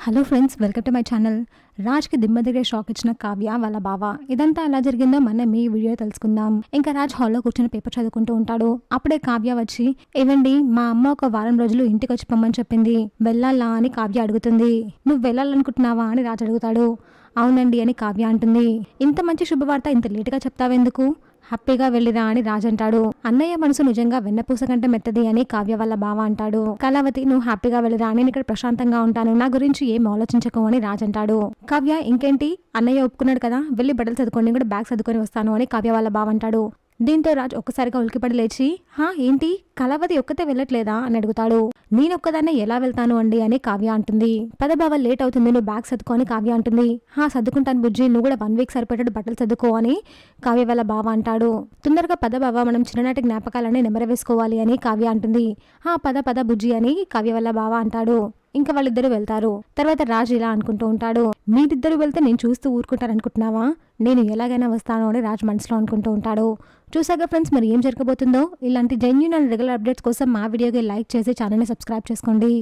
Hello friends, welcome to my channel. రాజ్కి దిమ్మ దగ్గర షాక్ ఇచ్చిన కావ్య వాళ్ళ బావ. ఇదంతా ఎలా జరిగిందో మనం ఈ వీడియో తెలుసుకుందాం. ఇంకా రాజ్ హాల్లో కూర్చొని పేపర్ చదువుకుంటూ ఉంటాడు. అప్పుడే కావ్య వచ్చి, ఏవండి మా అమ్మ ఒక వారం రోజులు ఇంటికి వచ్చి పొమ్మని చెప్పింది, వెళ్ళాలా అని కావ్య అడుగుతుంది. నువ్వు వెళ్ళాలనుకుంటున్నావా అని రాజ్ అడుగుతాడు. అవునండి అని కావ్య అంటుంది. ఇంత మంచి శుభవార్త ఇంత లేటుగా చెప్తావెందుకు? హ్యాపీగా వెళ్ళిరా అని రాజ్ అంటాడు. అన్నయ్య మనసు నిజంగా వెన్నపూస కంటే మెత్తది అని కావ్య వాళ్ళ బావ అంటాడు. కళావతి, నువ్వు హ్యాపీగా వెళ్ళిరా, నేను ఇక్కడ ప్రశాంతంగా ఉంటాను, నా గురించి ఏం ఆలోచించకు అని రాజ్ అంటాడు. కావ్య, ఇంకేంటి, అన్నయ్య ఒప్పుకున్నాడు కదా, వెళ్ళి బట్టలు చదువుకొని కూడా బ్యాగ్ చదువుకొని వస్తాను అని కావ్య వాళ్ళ బావ అంటాడు. దీంతో రాజ్ ఒక్కసారిగా ఉలికిపడి లేచి, ఏంటి, కళావతి ఒక్కతే వెళ్ళట్లేదా అని అడుగుతాడు. నేనొక్కదాన్నే ఎలా వెళ్తాను అండి అని కావ్య అంటుంది. పద బావ, లేట్ అవుతుంది, నువ్వు బ్యాగ్ సర్దుకో అని కావ్య అంటుంది. సర్దుకుంటాను బుజ్జి, నువ్వు కూడా 1 వీక్ సరిపడ్డాడు బట్టలు చదువుకో అని కావ్య వాళ్ళ బావ అంటాడు. తొందరగా పద బావ, మనం చిన్ననాటి జ్ఞాపకాలని నెమరవేసుకోవాలి అని కావ్య అంటుంది. పద పద బుజ్జి అని కావ్య వాళ్ళ బావ అంటాడు. ఇంకా వాళ్ళిద్దరూ వెళ్తారు. తర్వాత రాజు ఇలా అనుకుంటూ ఉంటాడు, మీరిద్దరు వెళ్తే నేను చూస్తూ ఊరుకుంటారనుకుంటున్నావా, నేను ఎలాగైనా వస్తాను అని రాజ్ మనసులో అనుకుంటూ ఉంటాడు. చూసాగా ఫ్రెండ్స్, మరి ఏం జరగబోతుందో. ఇలాంటి జెన్యూన్ అండ్ రెగ్యులర్ అప్డేట్స్ కోసం మా వీడియోకి లైక్ చేసి ఛానల్ని సబ్స్క్రైబ్ చేసుకోండి.